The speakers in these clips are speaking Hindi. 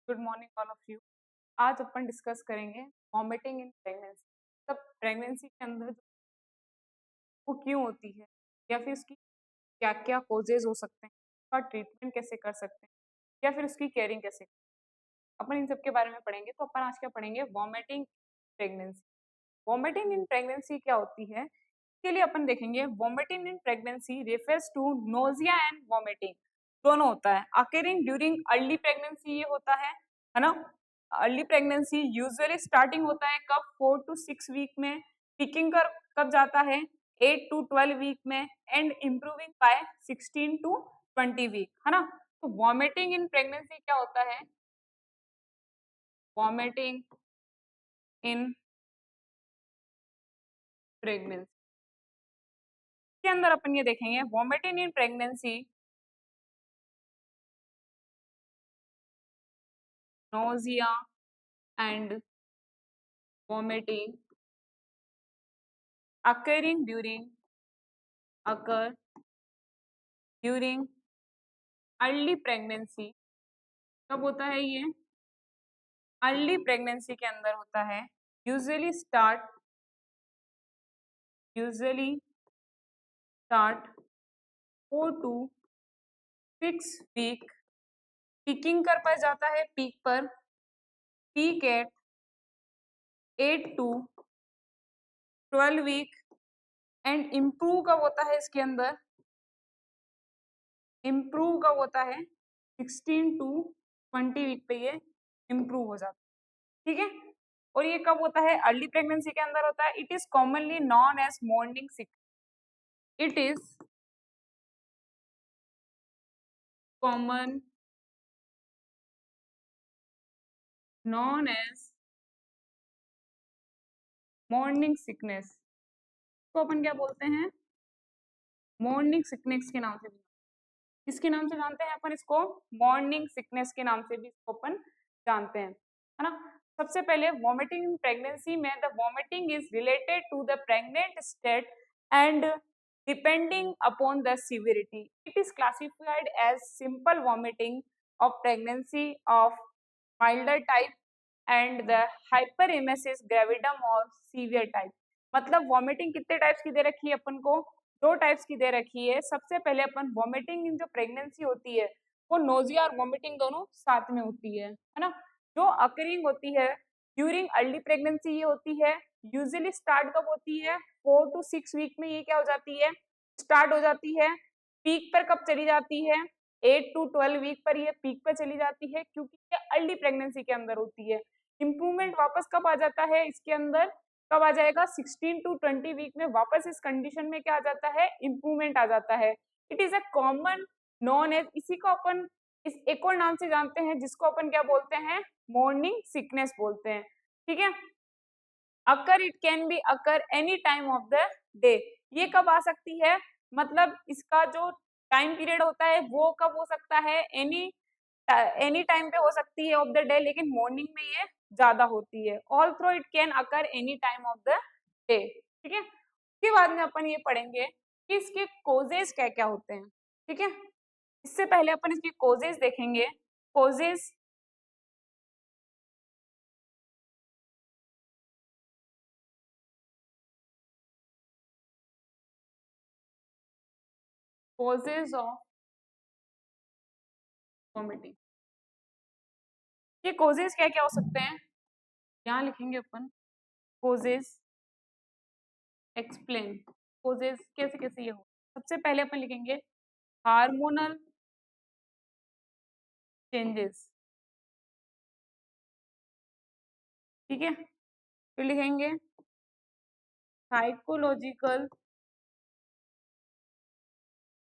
Good morning all of you. आज अपन डिस्कस करेंगे वॉमिटिंग इन प्रेगनेंसी। तब प्रेगनेंसी के अंदर वो क्यों होती है या फिर उसकी क्या क्या कॉजेज हो सकते हैं, उसका ट्रीटमेंट कैसे कर सकते हैं या फिर उसकी केयरिंग कैसे करें। अपन इन सब के बारे में पढ़ेंगे। तो अपन आज क्या पढ़ेंगे, vomiting pregnancy. Vomiting in pregnancy क्या होती है, इसके लिए अपन देखेंगे vomiting in pregnancy refers to nausea and vomiting. दोनों होता है। अकेरिंग ड्यूरिंग अर्ली प्रेगनेंसी ये होता है ना। अर्ली प्रेगनेंसी यूजुअली स्टार्टिंग होता है कब, 4 to 6 वीक में। पीकिंग कर कब जाता है, 8 to 12 वीक में। And improving by 16 to 20 week, है ना। तो वॉमिटिंग इन प्रेगनेंसी क्या होता है, वॉमिटिंग इन प्रेगनेंसी के अंदर अपन ये देखेंगे vomiting in pregnancy, nausea and vomiting occur during early pregnancy. कब होता है ये, अर्ली प्रेगनेंसी के अंदर होता है। Usually start 4 to 6 week. Peaking कर पर जाता है, पीक पर, peak at 8 to 12 week. And improve कब होता है इसके अंदर, इम्प्रूव कब होता है 16 to 20 वीक पे ये इम्प्रूव हो जाता है। ठीक है। और ये कब होता है, अर्ली प्रेगनेंसी के अंदर होता है। It is commonly known as morning sickness. It is common known as morning sickness. तो अपन क्या बोलते हैं, मॉर्निंग सिकनेस के नाम से भी, किसके नाम से जानते हैं अपन इसको, मॉर्निंग सिकनेस के नाम से भी इसको अपन जानते हैं, है ना। सबसे पहले वॉमिटिंग इन प्रेगनेंसी में the vomiting is related to the pregnant state and depending upon the severity it is classified as simple vomiting of pregnancy of milder type and the hyperemesis gravidarum और सीवियर टाइप। मतलब वॉमिटिंग कितने टाइप्स की दे रखी है अपन को, 2 टाइप्स की दे रखी है। सबसे पहले अपन वॉमिटिंग इन जो प्रेगनेंसी होती है वो नोजिया और वॉमिटिंग दोनों साथ में होती है ना। जो अकरिंग होती है ड्यूरिंग अर्ली प्रेगनेंसी ये होती है। यूजुअली स्टार्ट कब होती है, 4 to 6 वीक में ये क्या हो जाती है, स्टार्ट हो जाती है। पीक पर कब चली जाती है, 8 to 12 वीक पर ये पीक पर चली जाती है, क्योंकि ये अर्ली प्रेगनेंसी के अंदर होती है। इम्प्रूवमेंट वापस कब आ जाता है इसके अंदर, कब आ जाएगा, 16 to 20 वीक में वापस इस कंडीशन में क्या आ जाता है, इम्प्रूवमेंट आ जाता है। It is a common known as, इसी को अपन इस एक और नाम से जानते हैं जिसको अपन क्या बोलते हैं, मॉर्निंग सिकनेस बोलते हैं। ठीक है। Occur, it can be occur any time of the day. ये कब आ सकती है, मतलब इसका जो टाइम पीरियड होता है वो कब हो सकता है, एनी टाइम पे हो सकती है ऑफ द डे, लेकिन मॉर्निंग में ये ज्यादा होती है। All through it can occur any time of the day. ठीक है। उसके बाद में अपन ये पढ़ेंगे कि इसके कोजेस क्या क्या होते हैं। ठीक है। इससे पहले अपन इसके कोजेस देखेंगे। Causes, causes of vomiting. ये कोजेस क्या क्या हो सकते हैं, यहाँ लिखेंगे अपन कोजेस, एक्सप्लेन कोजेस कैसे कैसे ये हो। सबसे पहले अपन लिखेंगे हार्मोनल चेंजेस। ठीक है। फिर लिखेंगे साइकोलॉजिकल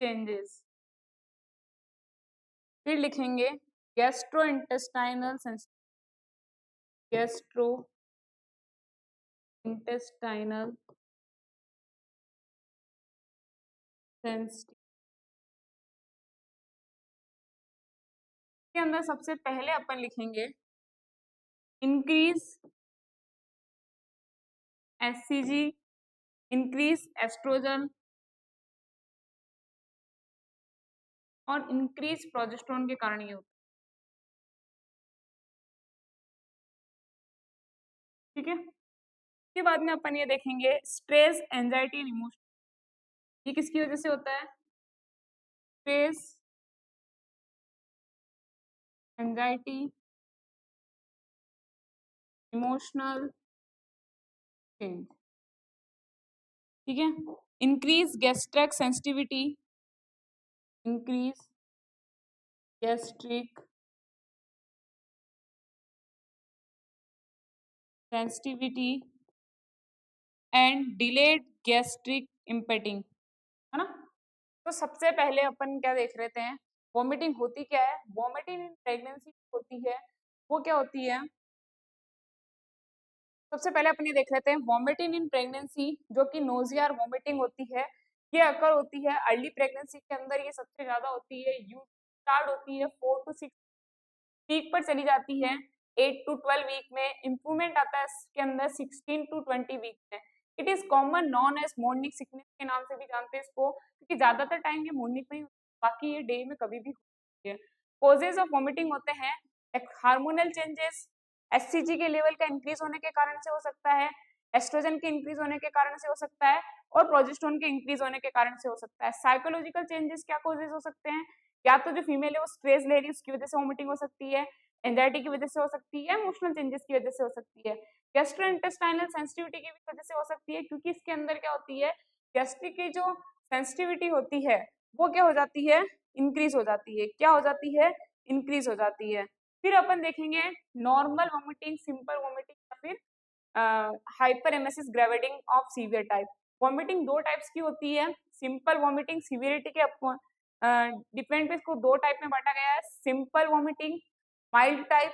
चेंजेस। फिर लिखेंगे gastro intestinal gastro intestinal sensitive के अंदर सबसे पहले अपन लिखेंगे इंक्रीज एससीजी, इंक्रीज एस्ट्रोजन और इंक्रीज प्रोजेस्टेरोन के कारण ये होता ठीक है। उसके बाद में अपन ये देखेंगे स्ट्रेस, एंजाइटी एंड इमोशन। ये किसकी वजह से होता है? Stress, anxiety, emotional change. ठीक है। Increase gastric sensitivity, increase gastric sensitivity and delayed gastric emptying, है ना। तो सबसे पहले अपन क्या देख रहे थे, वॉमिटिंग होती क्या है? वॉमिटिंग इन प्रेगनेंसी होती है, वो क्या होती है? सबसे पहले अपन ये देख लेते हैं वॉमिटिंग इन प्रेगनेंसी, जो कि नोजिया और वॉमिटिंग होती है, ये अकर होती है अर्ली प्रेगनेंसी के अंदर। ये सबसे ज्यादा होती है, यू स्टार्ट होती है 4 to 6 वीक पर, चली जाती है 8 to 12 वीक में, इंप्रूवमेंट आता है इसके अंदर 16 to 20 वीक में। It is common known as morning sickness के नाम से भी जानते हैं इसको, क्योंकि ज्यादातर टाइम ये मॉर्निंग में ही, बाकी ये डे में कभी भी होती है। कॉजेज ऑफ वॉमिटिंग होते हैं हार्मोनल चेंजेस, एचसीजी के लेवल का इंक्रीज होने के कारण से हो सकता है, एस्ट्रोजन के इंक्रीज होने के कारण से हो सकता है, और प्रोजेस्टेरोन के इंक्रीज होने के कारण से हो सकता है। साइकोलॉजिकल चेंजेस क्या कॉजेज हो सकते हैं? या तो जो फीमेल है वो स्ट्रेस ले रही है उसकी वजह से वॉमिटिंग हो सकती है, एंजाइटी की वजह से हो सकती है, इमोशनल चेंजेस की वजह से हो सकती है, गैस्ट्रोइंटेस्टाइनल सेंसिटिविटी की वजह से हो सकती है, क्योंकि इसके अंदर क्या होती है, गैस्ट्रिक की जो सेंसिटिविटी होती है वो क्या हो जाती है, इंक्रीज हो जाती है। क्या हो जाती है? इंक्रीज हो जाती है। फिर अपन देखेंगे नॉर्मल वॉमिटिंग, सिंपल वॉमिटिंग, या फिर hyper emesis gravidarum of severe type. Vomiting दो टाइप्स की होती है, सिंपल वॉमिटिंग सीवियरिटी के डिपेंड पे इसको दो टाइप में बांटा गया है, simple vomiting mild type,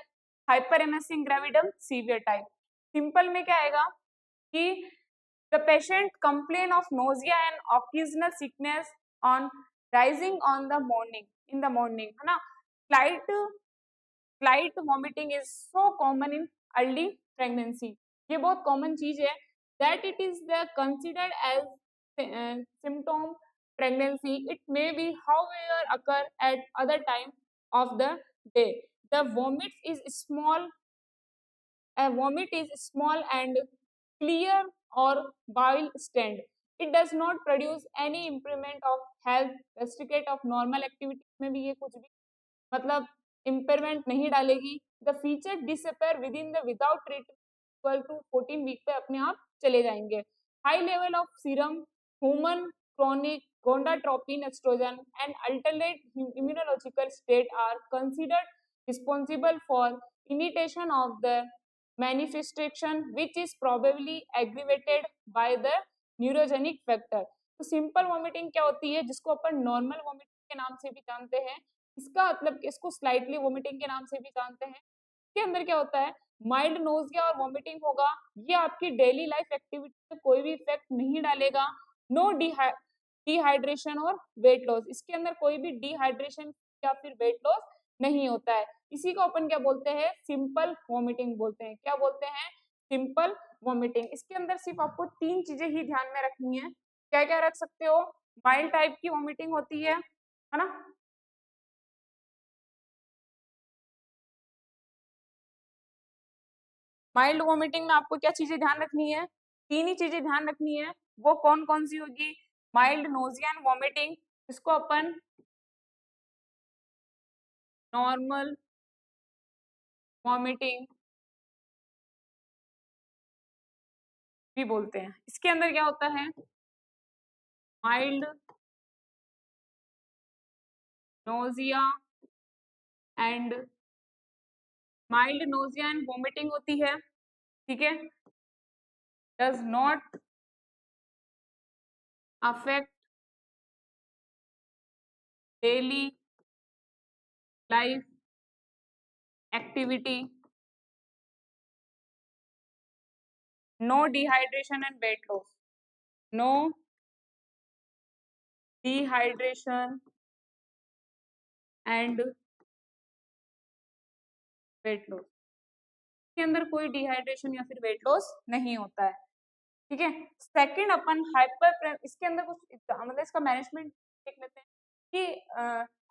hyper emesis gravidarum severe type. Simple में क्या आएगा कि the patient complain of nausea and occasional sickness on rising on the morning, in the morning, है ना। Slight slight vomiting is so common in early pregnancy, ये बहुत कॉमन चीज है, that it is the considered as symptom pregnancy. It may be however occur at other time of the day. The vomit is small and clear or bile stand. It does not produce any improvement of health, restricted of normal activity में भी ये कुछ भी मतलब इम्पेयरमेंट नहीं डालेगी। The feature disappear within the without treatment 12 to 14 week पे अपने आप चले जाएंगे। High level of serum human chronic gonadotropin estrogen and alternate immunological state are considered responsible for initiation of the manifestation which is probably aggravated by the neurogenic factor। तो सिंपल वॉमिटिंग क्या होती है, जिसको अपन नॉर्मल वॉमिटिंग के नाम से भी जानते हैं, इसका मतलब इसको स्लाइटली वॉमिटिंग के नाम से भी जानते हैं। इसके अंदर क्या होता है, माइल्ड नोजिया और वॉमिटिंग होगा, ये आपकी डेली लाइफ एक्टिविटी पे कोई भी इफेक्ट नहीं डालेगा। नो डिहाइड्रेशन और वेट लॉस, इसके अंदर कोई भी डिहाइड्रेशन या फिर वेट लॉस नहीं होता है। इसी को अपन क्या बोलते हैं, सिंपल वॉमिटिंग बोलते हैं। क्या बोलते हैं? Simple vomiting. इसके अंदर सिर्फ आपको तीन चीजें ही ध्यान में रखनी है। क्या क्या रख सकते हो? माइल्ड टाइप की वॉमिटिंग होती है ना। माइल्ड वॉमिटिंग में आपको क्या चीजें ध्यान रखनी है? तीन ही चीजें ध्यान रखनी है। वो कौन कौन सी होगी? माइल्ड नोजिया एंड वॉमिटिंग, इसको अपन नॉर्मल वॉमिटिंग भी बोलते हैं। इसके अंदर क्या होता है, माइल्ड नोजिया एंड वॉमिटिंग होती है, ठीक है, does not affect daily life activity, no dehydration and weight loss, no dehydration and weight loss, के अंदर कोई डिहाइड्रेशन या फिर वेट लॉस नहीं होता है, ठीक है। सेकंड अपन हाइपर, इसके अंदर कुछ मतलब इसका मैनेजमेंट देख लेते हैं कि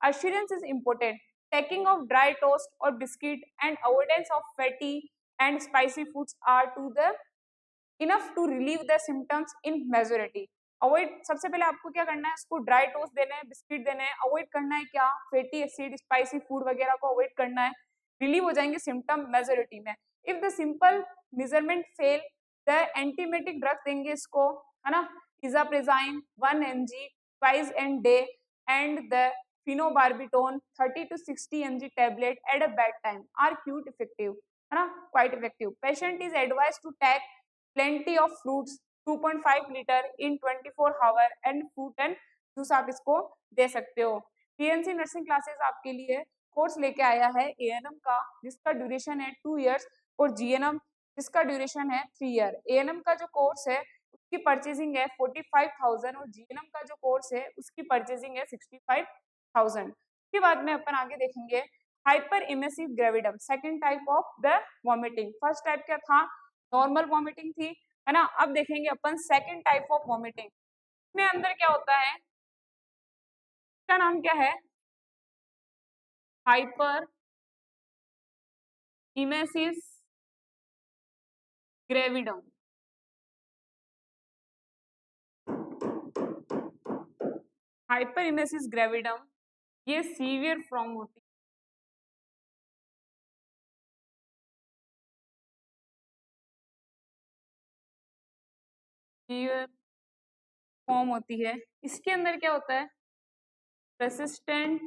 assurance is important, taking of dry toast or biscuit and avoidance of fatty and spicy foods are to the enough to relieve the symptoms in majority. Avoid, सबसे पहले आपको क्या करना है, उसको ड्राई टोस्ट देने हैं, बिस्किट देने हैं, अवॉइड करना है क्या, फैटी एसिड, स्पाइसी फूड वगैरह को अवॉइड करना है, रिलीव हो जाएंगे सिम्टम मेजोरिटी में. If the simple measurement fail, the antiemetic drug देंगे इसको, है ना, इजाप्रेजाइन 1 mg twice and day and the phenobarbital 30 to 60 mg tablet at a bedtime are quite effective, है ना, quite effective. Patient is advised to take plenty of fruits 2.5 litre in 24 our and fruit and juice आप इसको दे सकते हो. पीएनसी नर्सिंग क्लासेस आपके लिए कोर्स लेके आया है एएनएम का, जिसका ड्यूरेशन है 2 इयर्स, और जीएनएम जिसका ड्यूरेशन है 3 ईयर. एएनएम का जो कोर्स है उसकी परचेजिंग है 45,000 और जीएनएम का जो कोर्स है उसकी परचेजिंग है 65,000. उसके बाद में अपन आगे देखेंगे hyper emesis gravidarum, second type of the vomiting. First type क्या था, नॉर्मल वॉमिटिंग थी, है ना. अब देखेंगे अपन सेकेंड टाइप ऑफ वॉमिटिंग. इसमें अंदर क्या होता है, इसका नाम क्या है, hyper emesis gravidarum. Hyper emesis gravidarum ये सीवियर फॉर्म होती है, सीवियर फॉर्म होती है. इसके अंदर क्या होता है, resistant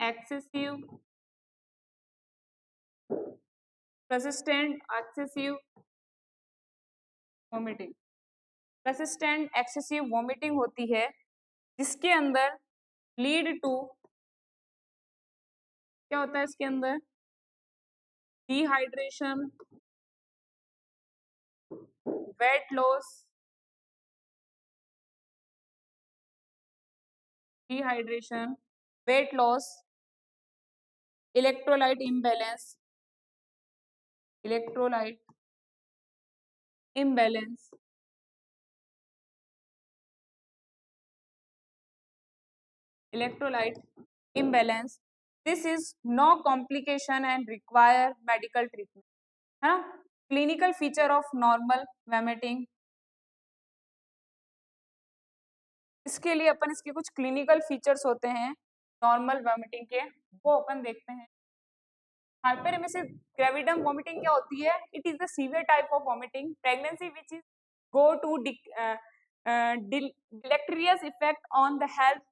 excessive vomiting. Resistant excessive vomiting होती है, जिसके अंदर लीड टू, क्या होता है इसके अंदर, dehydration, weight loss, dehydration, weight loss, electrolyte imbalance, electrolyte imbalance, electrolyte imbalance. This is no complication and require medical treatment, है ना. Clinical feature of normal vomiting, इसके लिए अपन इसके कुछ क्लिनिकल फीचर्स होते हैं नॉर्मल वॉमिटिंग के, वो अपन देखते हैं. हाइपरइमेसिव ग्रेविडम वॉमिटिंग क्या होती है, it is the severe type of vomiting pregnancy which is go to deleterious effect on the health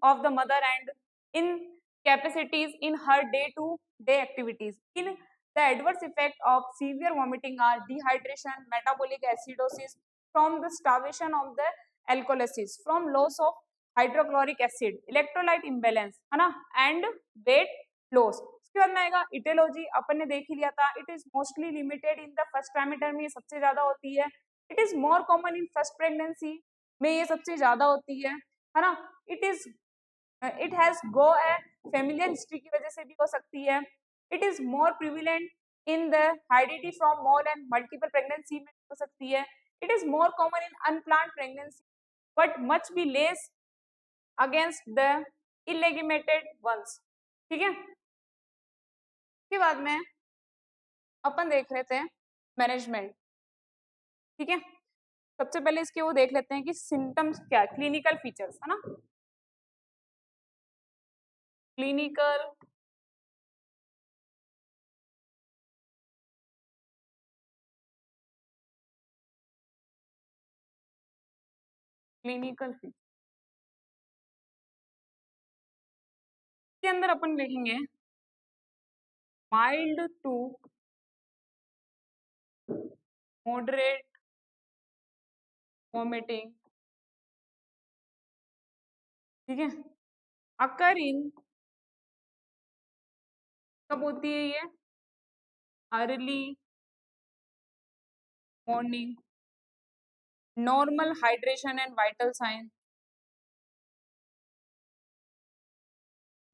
of the mother and incapacities in her day-to-day activities. In the adverse effect of severe vomiting are dehydration, metabolic acidosis from the starvation of the alkalosis, from loss of hydrochloric acid, electrolyte imbalance, है ना, and weight loss. उसके बाद में आएगा इटियोलॉजी, अपन ने देख ही लिया था. It is mostly limited in the first trimester में, सबसे ज्यादा होती है. It is more common in first pregnancy में, ये सबसे ज्यादा होती है ना. It has go a familial history की वजह से भी हो सकती है. It is more prevalent in the heredity from more and multiple pregnancy में हो सकती है. It is more common in unplanned pregnancy but much be less against the illegitimated ones. ठीक है. के बाद में अपन देख रहे थे मैनेजमेंट. ठीक है, सबसे पहले इसके वो देख लेते हैं कि सिम्टम्स क्या है, क्लिनिकल फीचर्स, है ना. क्लिनिकल फीचर के अंदर अपन लिखेंगे माइल्ड टू मॉडरेट वॉमिटिंग. ठीक है, अकर इन, कब होती है ये, early morning, normal hydration and vital sign,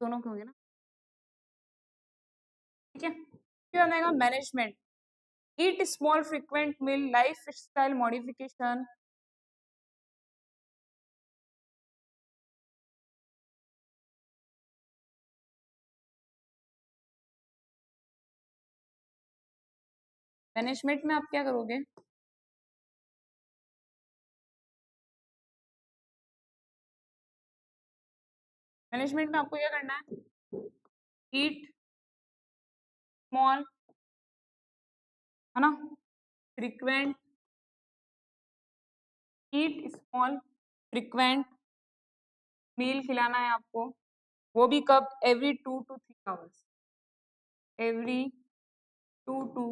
दोनों के होंगे ना. ठीक है, क्या आएगा management, eat small frequent meal, lifestyle modification, management में आप क्या करोगे? मैनेजमेंट में आपको क्या करना है? ईट स्मॉल, है ना, frequent, eat small frequent meal खिलाना है आपको, वो भी कब? Every 2 to 3 hours, every 2 to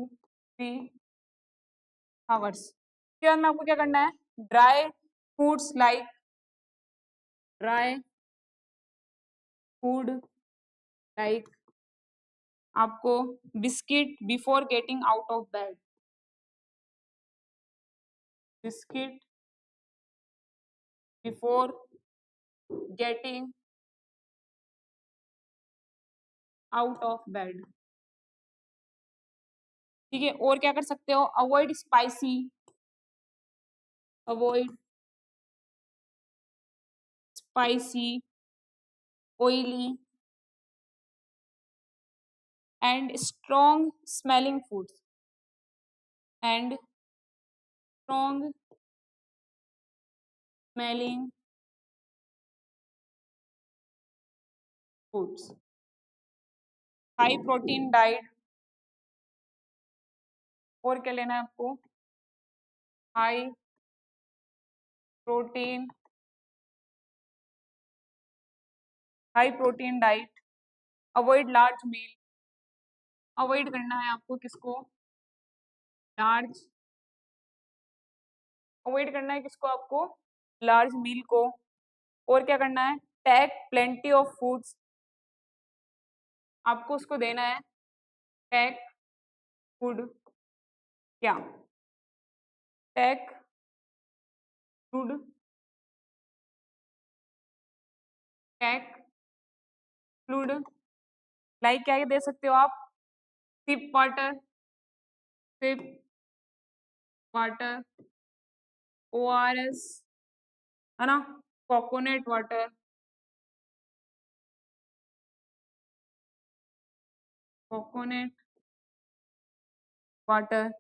3 hours. उसके बाद में आपको क्या करना है? Dry foods like, dry food like आपको biscuit before getting out of bed, biscuit before getting out of bed. ठीक है, और क्या कर सकते हो? Avoid spicy, avoid spicy, oily and strong smelling foods, and strong smelling foods. High protein diet, और क्या लेना है आपको? High protein, high protein diet, avoid large meal, avoid करना है आपको किसको? लार्ज, अवॉइड करना है किसको आपको? लार्ज मील को। और क्या करना है? टेक प्लेंटी ऑफ फूड्स, आपको उसको देना है टेक फूड, क्या? Take food, take fluid, like क्या दे सकते हो आप? Sip water, sip water, ORS, है ना, coconut water, coconut water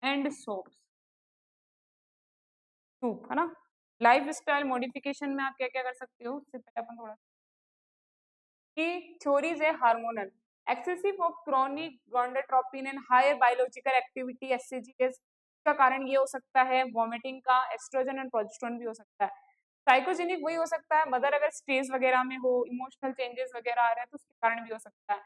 and soups, soup, है ना। लाइफ स्टाइल मॉडिफिकेशन में आप क्या क्या कर सकते हो? उससे पहले अपन थोड़ा कि थ्योरीज है hormonal, excessive of chronic gonadotropin and higher biological activity एससीजीएस का कारण ये हो सकता है वॉमिटिंग का, एस्ट्रोजन एंड प्रोजेस्टेरोन भी हो सकता है। साइकोजेनिक वही हो सकता है मदर अगर स्ट्रेस वगैरह में हो, इमोशनल चेंजेस वगैरह आ रहे हैं तो उसके कारण भी हो सकता है।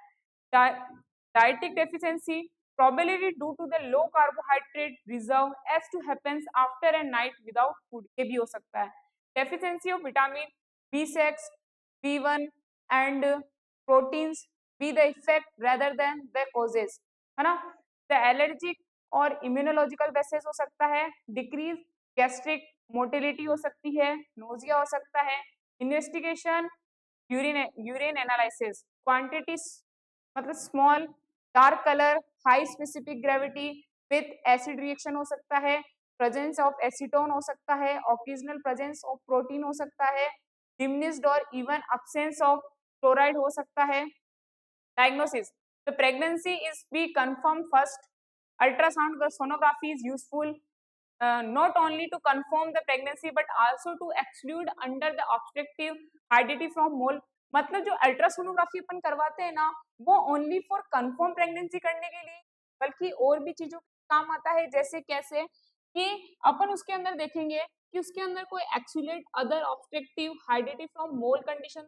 Dietetic deficiency probability due to the low carbohydrate reserve as to happens after a night without food, ये भी हो सकता है। Deficiency of vitamin B6, B1 and proteins be the effect rather than the causes, है ना। द एलर्जिक और इम्यूनोलॉजिकल बेसिस हो सकता है, डिक्रीज गैस्ट्रिक मोटिलिटी हो सकती है, नोजिया हो सकता है। इन्वेस्टिगेशन यूरिन एनालिसिस क्वांटिटी मतलब small, dark colour, high specific gravity with acid reaction हो सकता है, प्रेजेंस ऑफ एसीटोन हो सकता है, ऑक्सीजनल प्रेजेंस ऑफ प्रोटीन हो सकता है, डिमिनिश्ड और इवन absence ऑफ क्लोराइड हो सकता है। Diagnosis, the pregnancy is be confirm first, ultrasound sonography is useful not only to confirm the pregnancy but also to exclude under the obstructive heredity from mole। मतलब जो अल्ट्रासोनोग्राफी अपन करवाते हैं ना वो ओनली फॉर कंफर्म प्रेगनेंसी करने के लिए, बल्कि और भी चीजों का काम आता है। जैसे कैसे कि अपन उसके अंदर देखेंगे कि उसके अंदर कोई exclude other obstructive heredity from mole condition,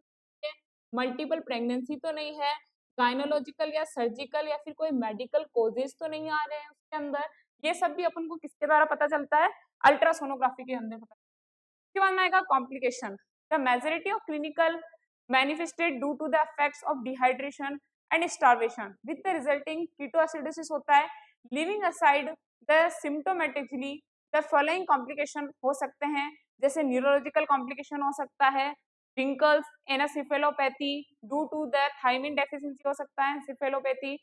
multiple pregnancy तो नहीं है, गायनोलॉजिकल या सर्जिकल या फिर कोई मेडिकल कोजेस तो नहीं आ रहे हैं उसके अंदर। ये सब भी अपन को किसके द्वारा पता चलता है? अल्ट्रासोनोग्राफी के अंदर पता। उसके बाद में आएगा complication, the majority of clinical manifested due to the effects of dehydration and starvation with the resulting ketoacidosis होता है। Leaving aside the symptomatically the following complication हो सकते हैं, जैसे न्यूरोलॉजिकल कॉम्प्लिकेशन हो सकता है, Wernicke's, encephalopathy due to the thiamine deficiency हो सकता है, सिफेलोपैथी,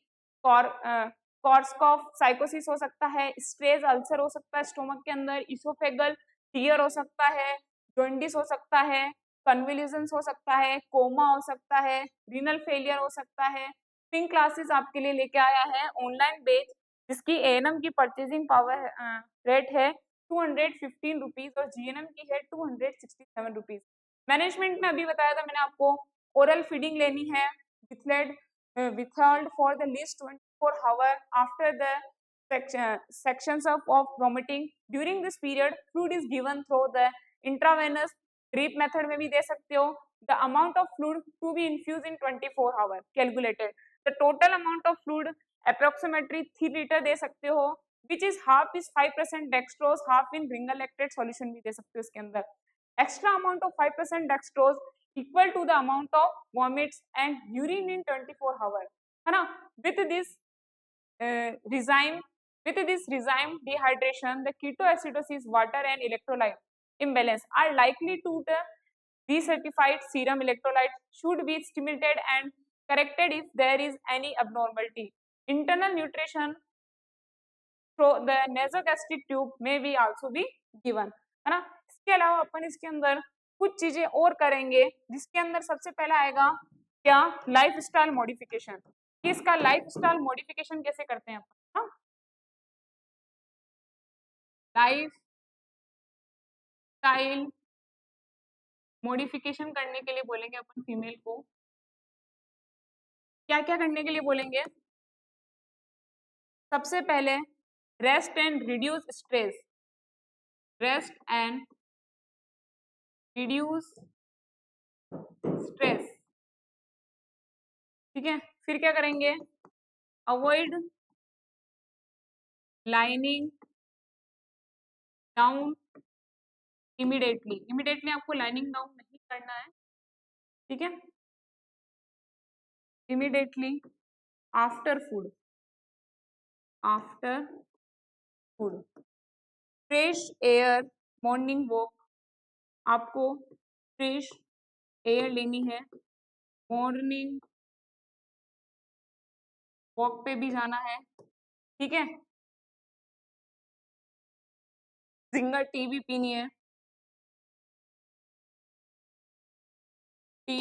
कॉर्सकॉफ साइकोसिस हो सकता है, स्ट्रेस अल्सर हो सकता है स्टोमक के अंदर, इसोफेगल टीयर हो सकता है, जॉन्डिस हो सकता है, कन्वल्यूजन्स हो सकता है, कोमा हो सकता है, रीनल फेलियर हो सकता है। पिंक क्लासेस आपके लिए लेके आया है ऑनलाइन बेच जिसकी एएनएम की परचेजिंग पावर रेट है 215 रुपीज और जीएनएम की है 267 रुपीज। मैनेजमेंट में अभी बताया था मैंने आपको, ओरल फीडिंग लेनी है withheld for the least 24 hour after the sections of vomiting. During this period, fluid is given through the intravenous drip method में भी दे सकते हो. The amount of fluid to be infused in 24 hours calculated. The total amount of fluid approximately 3 litre दे सकते हो, which is half is 5% dextrose, half in Ringer lactate solution भी दे सकते हो इसके अंदर. Extra amount of 5% dextrose equal to the amount of vomits and urine in 24 hours, है ना. With this enzyme dehydration, the ketoacidosis, water and electrolyte imbalance are likely to the decertified serum electrolyte should be stimulated and corrected if there is any abnormality. Internal nutrition through the nasogastric tube may be also be given, है ना. इसके अलावा अपन इसके अंदर कुछ चीजें और करेंगे, जिसके अंदर सबसे पहला आएगा क्या, लाइफ स्टाइल मॉडिफिकेशन. कि इसका लाइफ स्टाइल मॉडिफिकेशन कैसे करते हैं अपन, लाइफ स्टाइल मॉडिफिकेशन करने के लिए बोलेंगे अपन फीमेल को, क्या क्या करने के लिए बोलेंगे. सबसे पहले rest and reduce stress, rest and reduce stress, ठीक है. फिर क्या करेंगे, अवॉइड लाइनिंग डाउन इमीडिएटली आपको लाइनिंग डाउन नहीं करना है, ठीक है. Immediately after food fresh air, morning walk, आपको फ्रेश एयर लेनी है, मॉर्निंग वॉक पे भी जाना है, ठीक है. जिंगर टी भी पीनी है, टी,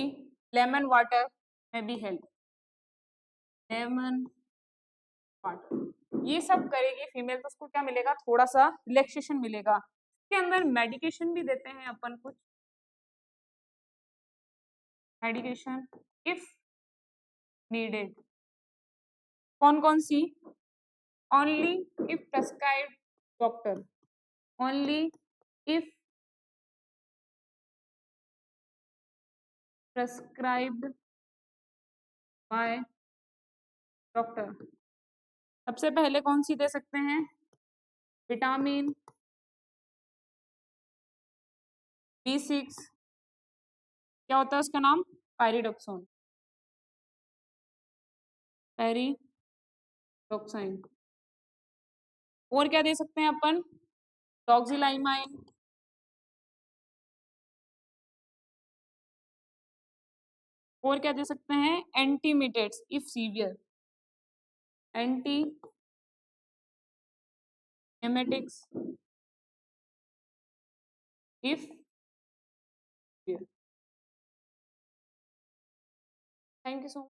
लेमन वाटर में भी हेल्प, लेमन वाटर, ये सब करेगी फीमेल तो उसको क्या मिलेगा, थोड़ा सा रिलैक्सेशन मिलेगा. इसके अंदर मेडिकेशन भी देते हैं अपन कुछ, मेडिकेशन इफ नीडेड. कौन कौन सी, only if prescribed doctor, only if prescribed by doctor. सबसे पहले कौन सी दे सकते हैं, विटामिन B6, क्या होता है उसका नाम, पायरिडॉक्सोन, पैरिडॉक्साइन. और क्या दे सकते हैं अपन, डॉक्सिलाइमाइन, और क्या दे सकते हैं, antiemetics if severe, anti emetics if severe. Thank you so much.